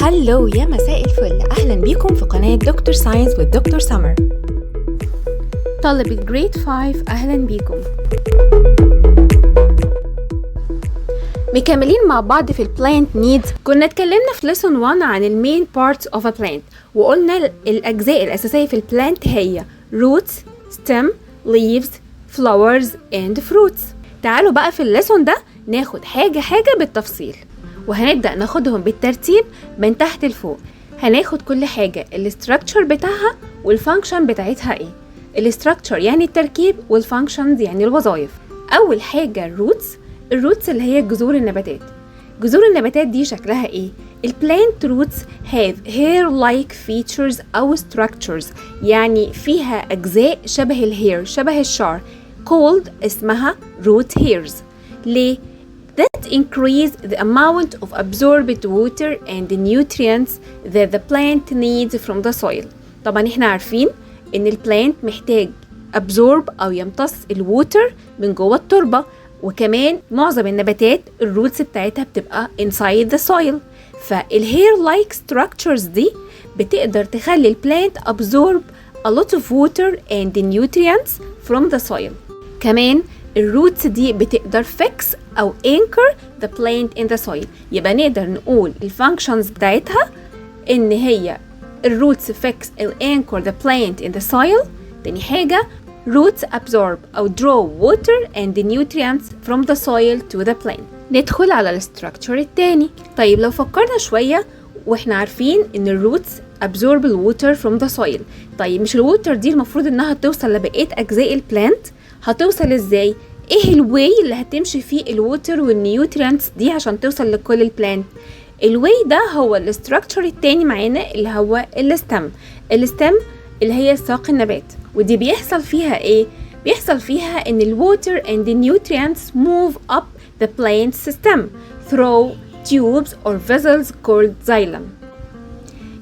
هلو يا مساء الفل، أهلا بيكم في قناة دكتور ساينس والدكتور سمر. طلبة جريد 5 أهلا بيكم. مكملين مع بعض في البلانت نيدز. كنا اتكلمنا في lesson 1 عن المين parts of a plant، وقلنا الأجزاء الأساسية في البلانت هي roots, stem, leaves, flowers and fruits. تعالوا بقى في الليسون ده ناخد حاجة بالتفصيل، وهنبدأ ناخدهم بالترتيب من تحت لفوق. هناخد كل حاجة الاستراكشر بتاعها والفانكشن بتاعتها ايه. الاستراكشر يعني التركيب، والفانكشنز يعني الوظائف. أول حاجة الروتس اللي هي جذور النباتات. جذور النباتات دي شكلها ايه؟ البلانت roots have hair-like features أو structures، يعني فيها أجزاء شبه الهير، شبه الشعر، called اسمها root hairs. ليه؟ that increase the amount of absorbed water and the nutrients that the plant needs from the soil. طبعا احنا عارفين ان البلانت محتاج absorb او يمتص الووتر من جوه التربة، وكمان معظم النباتات الروتس بتاعتها بتبقى inside the soil. فالhair like structures دي بتقدر تخلي البلانت absorb a lot of water and the nutrients from the soil. كمان الروتس دي بتقدر fix أو anchor the plant in the soil. يبقى نقدر نقول الفانكشنز بتاعتها إن هي الروتس fix أو anchor the plant in the soil. تاني حاجة roots absorb أو draw water and the nutrients from the soil to the plant. ندخل على الستراكشر التاني. طيب لو فكرنا شوية، واحنا عارفين إن الروتس absorb الووتر from the soil. طيب مش الووتر دي المفروض إنها توصل لبقية أجزاء البلانت؟ هتوصل ازاي؟ ايه الواي اللي هتمشي فيه الووتر والنيوترينتس دي عشان توصل لكل البلانت؟ الواي ده هو الاستراكشر التاني معانا اللي هو الستم اللي هي ساق النبات. ودي بيحصل فيها ايه؟ بيحصل فيها ان الووتر and the nutrients move up the plant system through tubes or vessels called xylem.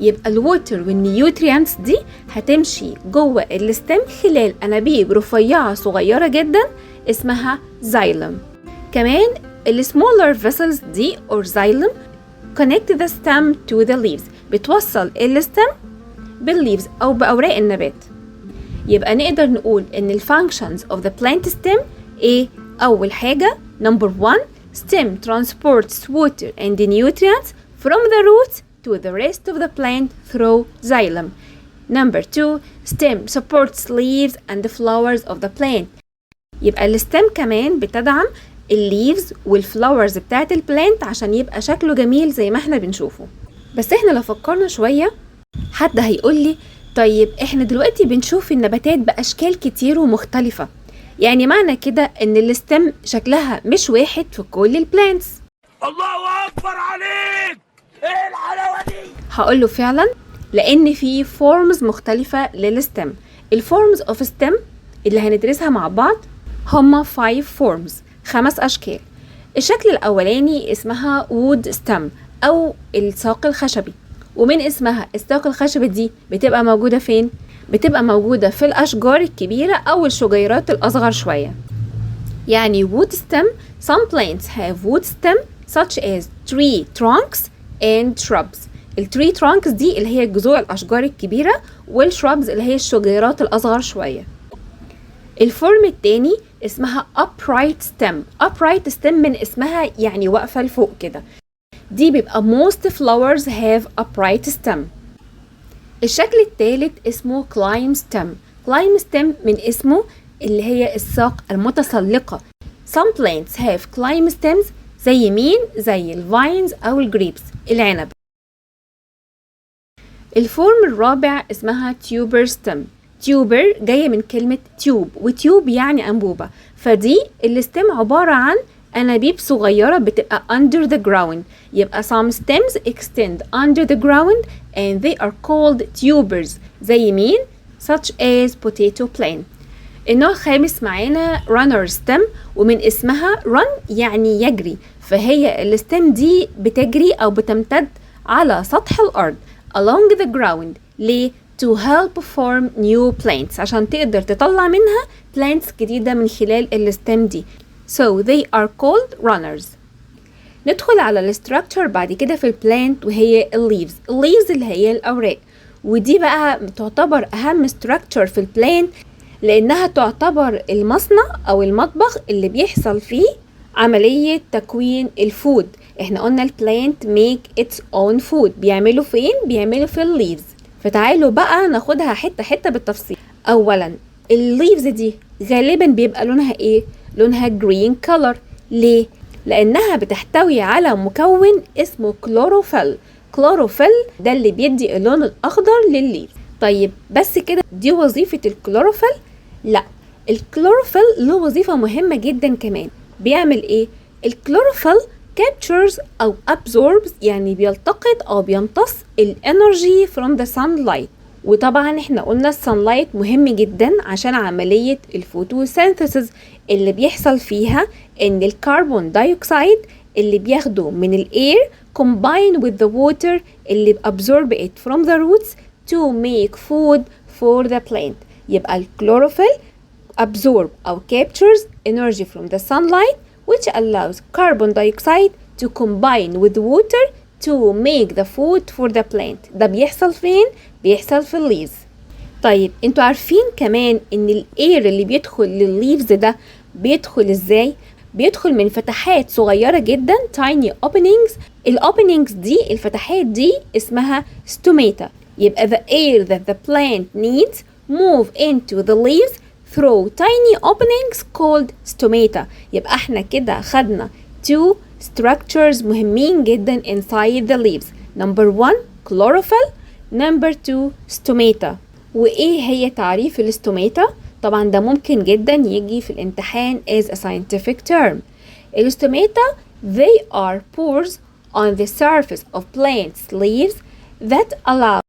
يبقى الووتر والنيوتريانتس دي هتمشي جوه الستم خلال انابيب رفيعه صغيره جدا اسمها زايلم. كمان السمولر فيسلز دي or xylem connect the stem to the leaves، بتوصل الستم بالليفز او باوراق النبات. يبقى نقدر نقول ان الفانكشنز of the plant stem ايه؟ اول حاجه number 1 stem transports water and the nutrients from the roots to the rest of the plant through xylem. Number 2 stem supports leaves and the flowers of the plant. يبقى الستم كمان بتدعم الليفز والفلاورز بتاعت البلانت عشان يبقى شكله جميل زي ما احنا بنشوفه. بس احنا لو فكرنا شوية، حد هيقول لي طيب احنا دلوقتي بنشوف النباتات بأشكال كتير ومختلفة، يعني معنى كده ان الستم شكلها مش واحد في كل البلانتس. الله أكبر عليك! ايه الحلاوة دي؟ هقوله فعلا، لان في فورمز مختلفة للستم. الفورمز اوف ستم اللي هندرسها مع بعض هما 5 فورمز، 5 اشكال. الشكل الاولاني اسمها وود ستم او الساق الخشبي، ومن اسمها الساق الخشبي دي بتبقى موجودة فين؟ بتبقى موجودة في الاشجار الكبيرة او الشجيرات الاصغر شوية. يعني wood stem, some plants have wood stem such as tree trunks and shrubs. التري trunks دي اللي هي جذوع الأشجار الكبيرة، والshrubs اللي هي الشجيرات الأصغر شوية. الفورم التاني اسمها upright stem. upright stem من اسمها يعني واقفة لفوق كده. دي بيبقى most flowers have upright stem. الشكل التالت اسمه climb stem. climb stem من اسمه اللي هي الساق المتسلقة. some plants have climb stems زي مين؟ زي الفاينز أو الجريبس، العنب. الفورم الرابع اسمها tuber stem. tuber جاية من كلمة tube، وتيوب يعني أنبوبة. فدي الستم عبارة عن أنابيب صغيرة بتبقى under the ground. يبقى some stems extend under the ground and they are called tubers زي مين؟ such as potato plant. النوع الخامس معانا runner stem، ومن اسمها run يعني يجري، فهي الستم دي بتجري أو بتمتد على سطح الأرض along the ground. ليه؟ to help form new plants، عشان تقدر تطلع منها plants جديدة من خلال الستم دي. so they are called runners. ندخل على الاستراكشر بعد كده في البلانت وهي الليفز اللي هي الأوراق، ودي بقى تعتبر أهم structure في البلانت لأنها تعتبر المصنع أو المطبخ اللي بيحصل فيه عملية تكوين الفود. احنا قلنا البلانت make its own food، بيعملوا فين؟ بيعملوا في الليفز. فتعالوا بقى ناخدها حتة حتة بالتفصيل. أولا الليفز دي غالبا بيبقى لونها ايه؟ لونها green color. ليه؟ لأنها بتحتوي على مكون اسمه كلوروفيل. كلوروفيل ده اللي بيدي اللون الأخضر للليف. طيب بس كده دي وظيفة الكلوروفيل؟ لا، الكلوروفيل له وظيفة مهمة جدا كمان. بيعمل ايه؟ الكلوروفيل captures أو absorbs، يعني بيلتقط أو بيمتص الانرجي from the sunlight. وطبعا احنا قلنا السانلايت مهم جدا عشان عملية الفوتوسينثيسيس اللي بيحصل فيها ان الكربون دايوكسيد اللي بياخده من الاير combine with the water اللي absorb it from the roots to make food for the plant. يبقى الكلوروفيل absorb أو captures energy from the sunlight which allows carbon dioxide to combine with water to make the food for the plant. ده بيحصل فين؟ بيحصل في الليفز. طيب انتوا عارفين كمان ان الاير اللي بيدخل للليفز ده بيدخل ازاي؟ بيدخل من فتحات صغيرة جدا tiny openings. الاوبننجز دي الفتحات دي اسمها stomata. يبقى the air that the plant needs move into the leaves through tiny openings called stomata. يبقى احنا كده خدنا two structures مهمين جدا inside the leaves. Number 1 chlorophyll. Number 2 stomata. وإيه هي تعريف الاستوماتا؟ طبعا ده ممكن جدا يجي في الامتحان as a scientific term. الاستوماتا they are pores on the surface of plants leaves that allow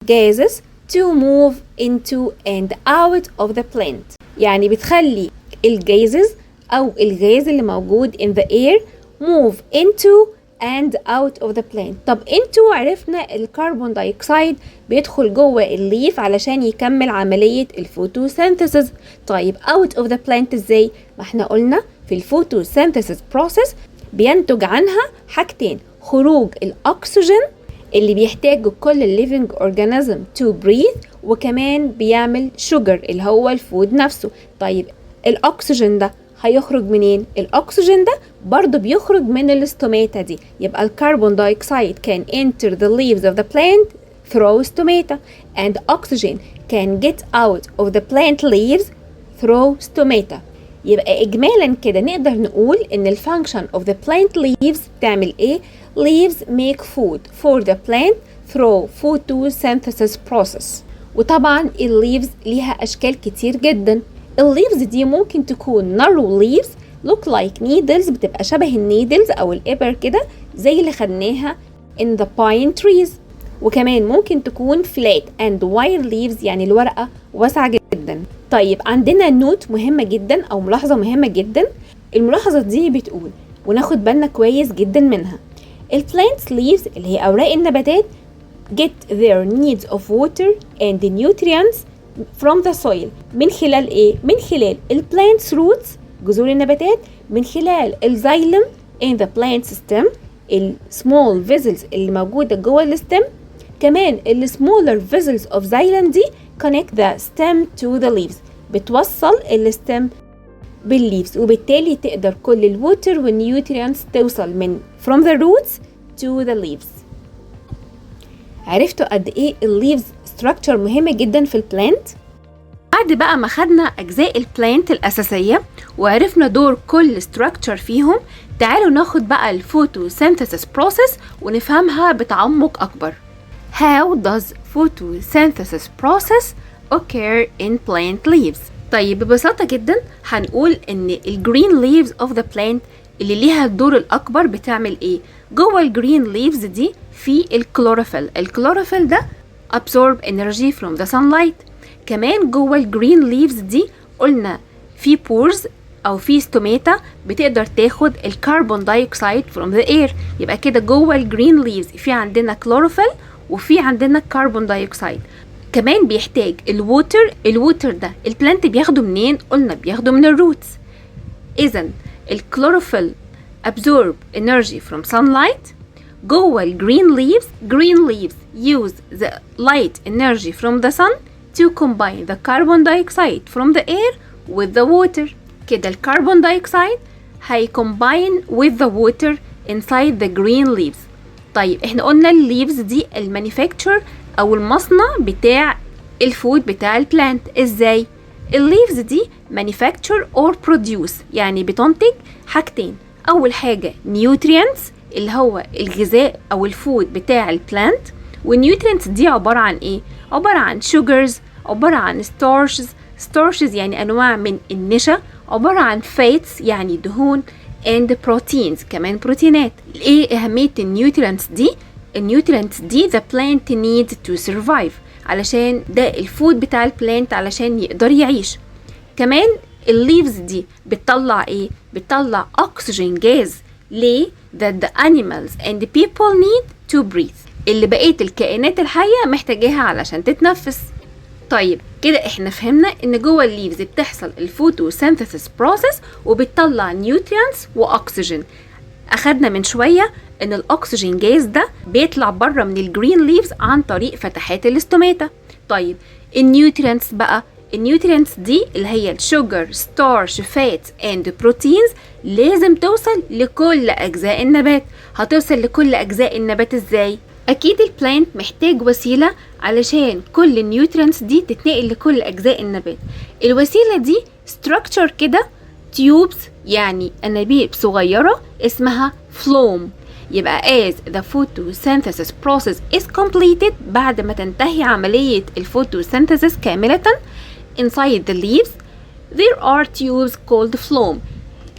gases to move into and out of the plant. يعني بتخلي الجازز أو الغاز اللي موجود in the air move into and out of the plant. طب انتوا عرفنا الكربون دايوكسيد بيدخل جوه الليف علشان يكمل عملية الفوتوسينثيسيس. طيب out of the plant ازاي؟ ما احنا قلنا في الفوتوسينثيسيس process بينتج عنها حاجتين: خروج الأكسجين اللي بيحتاجه كل الليفينج اورجانيزم to breathe، وكمان بيعمل شوجر اللي هو الفود نفسه. طيب الأكسجين ده هيخرج منين؟ الأكسجين ده برضو بيخرج من الاستوماتا دي. يبقى الكربون دايوكسيد can enter the leaves of the plant through stomata and oxygen can get out of the plant leaves through stomata. يبقى إجمالا كده نقدر نقول إن الفانكشن of the plant leaves بتعمل إيه؟ leaves make food for the plant through photosynthesis process. وطبعا الليفز ليها أشكال كتير جدا. الليفز دي ممكن تكون narrow leaves look like needles، بتبقى شبه النيدلز أو الإبر كده زي اللي خدناها in the pine trees. وكمان ممكن تكون flat and wide leaves، يعني الورقة واسعة جدا. طيب عندنا نوت مهمة جدا أو ملاحظة مهمة جدا. الملاحظة دي بتقول وناخد بالنا كويس جدا منها: الplants leaves اللي هي أوراق النباتات get their needs of water and the nutrients from the soil. من خلال ايه؟ من خلال الplants roots جذور النباتات، من خلال الزايلم in the plant stem small vessels اللي موجودة جوه الستم. كمان smaller vessels of xylem دي connect the stem to the leaves، بتوصل الستم بالليفز، وبالتالي تقدر كل الووتر والنيوتريانتس توصل من from the roots to the leaves. عرفتوا قد ايه الليفز structure مهمة جدا في البلانت؟ بعد بقى ما خدنا أجزاء البلانت الأساسية وعرفنا دور كل structure فيهم، تعالوا ناخد بقى الفوتوسينثيسيس process ونفهمها بتعمق أكبر. How does photosynthesis process occur in plant leaves؟ طيب ببساطة جدا هنقول إن الجرين leaves of the plant اللي ليها الدور الأكبر بتعمل إيه؟ جوه الجرين leaves دي في الكلوروفيل. الكلوروفيل ده absorb energy from the sunlight. كمان جوه الجرين ليفز دي قلنا في pores او في ستوماتا بتقدر تاخد الكربون دايوكسيد from the air. يبقى كده جوه الجرين ليفز في عندنا كلوروفيل وفي عندنا كربون دايوكسيد. كمان بيحتاج الووتر ده البلانت بياخده منين؟ قلنا بياخده من الروتس. اذا الكلوروفيل absorb energy from sunlight. جوه ال green leaves use the light energy from the sun to combine the carbon dioxide from the air with the water. كده ال carbon dioxide هيcombine with the water inside the green leaves. طيب احنا قلنا ال leaves دي المانيفاكتشر او المصنع بتاع الفود بتاع البلانت. ازاي؟ ال leaves دي manufacture or produce يعني بتنتج حاجتين. اول حاجة nutrients اللي هو الغذاء او الفود بتاع البلانت، والنيوترينتس دي عبارة عن ايه؟ عبارة عن sugars، عبارة عن starches يعني انواع من النشا، عبارة عن fats يعني دهون، and proteins كمان بروتينات. ايه اهمية النيوترينتس دي؟ النيوترينتس دي the plant needs to survive علشان ده الفود بتاع البلانت علشان يقدر يعيش. كمان الليفز دي بتطلع ايه؟ بتطلع oxygen gas. ليه؟ that the animals and the people need to breathe اللي بقية الكائنات الحية محتاجاها علشان تتنفس. طيب كده احنا فهمنا ان جوه الليفز بتحصل الفوتوسينثيسيس بروسيس وبتطلع نيوترينتس واكسجين. اخدنا من شوية ان الاكسجين جاز ده بيطلع بره من الجرين ليفز عن طريق فتحات الاستوماتا. طيب النيوترينتس بقى، النيوترينتس دي اللي هي الشوجر، ستارش، فات اند بروتينز لازم توصل لكل اجزاء النبات. هتوصل لكل اجزاء النبات ازاي؟ اكيد البلانت محتاج وسيله علشان كل النيوترينتس دي تتنقل لكل اجزاء النبات. الوسيله دي ستراكشر كده، تيوبس يعني انابيب صغيره اسمها فلوم. يبقى as the photosynthesis process is completed بعد ما تنتهي عمليه الفوتوسينثيسيس كامله inside the leaves there are tubes called phloem.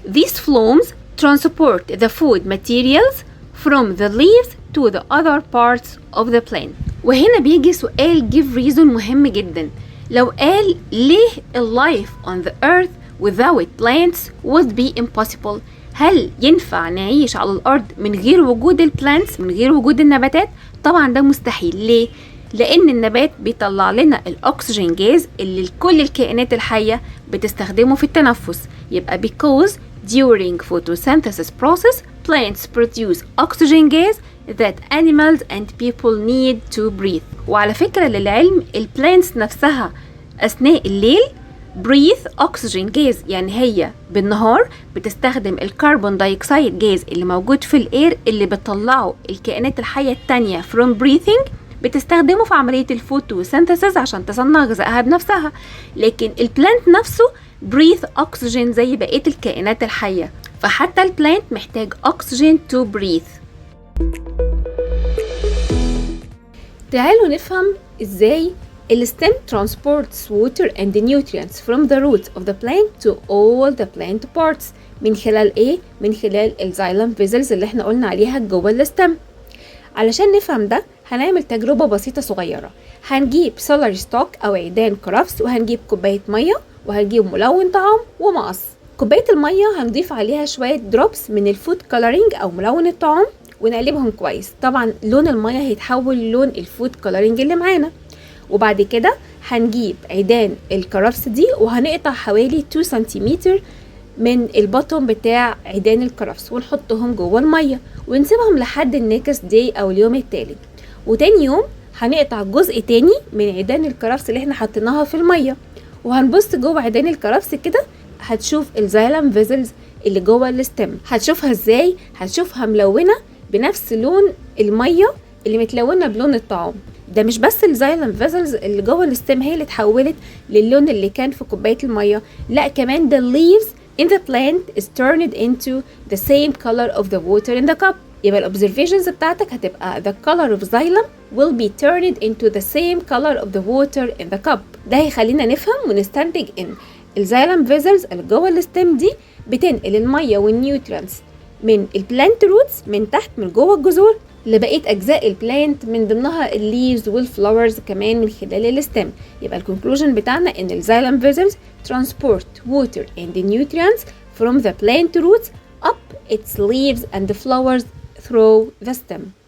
These phloems transport the food materials from the leaves to the other parts of the plant. وهنا بيجي سؤال give reason مهم جدا. لو قال ليه life on the earth without plants would be impossible؟ هل ينفع نعيش على الأرض من غير وجود البلانتس، من غير وجود النباتات؟ طبعا ده مستحيل. ليه؟ لأن النبات بيطلع لنا الأكسجين جاز اللي كل الكائنات الحية بتستخدمه في التنفس. يبقى because during photosynthesis process plants produce oxygen gas that animals and people need to breathe. وعلى فكرة للعلم البلانتس نفسها أثناء الليل breathe oxygen gas يعني هي بالنهار بتستخدم الكربون دايوكسيد جاز اللي موجود في الاير اللي بتطلعه الكائنات الحية التانية from breathing، بتستخدمه في عملية الفوتوسينثيسيس عشان تصنع غذائها بنفسها. لكن البلانت نفسه breathe oxygen زي بقية الكائنات الحية، فحتى البلانت محتاج oxygen to breathe. تعالوا نفهم ازاي الستيم transports water and nutrients from the roots of the plant to all the plant parts. من خلال ايه؟ من خلال الزايلم فيزلز اللي احنا قلنا عليها جوه الستيم. علشان نفهم ده هنعمل تجربة بسيطة صغيرة. هنجيب سولاري ستوك او عيدان كرفس، وهنجيب كوباية مية، وهنجيب ملون طعام ومقص. كوباية المية هنضيف عليها شوية دروبس من الفود كولرينج او ملون الطعام ونقلبهم كويس. طبعا لون المية هيتحول للون الفود كولرينج اللي معانا. وبعد كده هنجيب عيدان الكرفس دي وهنقطع حوالي 2 سنتيمتر من البطن بتاع عيدان الكرفس ونحطهم جوه المية ونسيبهم لحد النكست داي او اليوم التالي. وتاني يوم هنقطع جزء تاني من عيدان الكرفس اللي احنا حطيناها في المية وهنبص جوه عيدان الكرفس كده. هتشوف الزايلم فيزلز اللي جوه الستيم. هتشوفها ازاي؟ هتشوفها ملونة بنفس لون المية اللي متلونة بلون الطعام. ده مش بس الزايلم فيزلز اللي جوه الستيم هي اللي اتحولت للون اللي كان في كوباية المية، لا كمان the leaves in the plant is turned into the same color of the water in the cup. يبقى الobservations بتاعتك هتبقى the color of xylem will be turned into the same color of the water in the cup. ده هيخلينا نفهم ونستنتج ان الزايلم فيزلز اللي جوه الستيم دي بتنقل المية والنيوترينتس من البلانت روتس من تحت من جوه الجذور لبقية أجزاء البلانت من ضمنها الليفز والفلاورز كمان من خلال الستيم. يبقى الكونكلوجن بتاعنا إن الزايلم فيزلز transport water and the nutrients from the plant roots up its leaves and the flowers through the stem.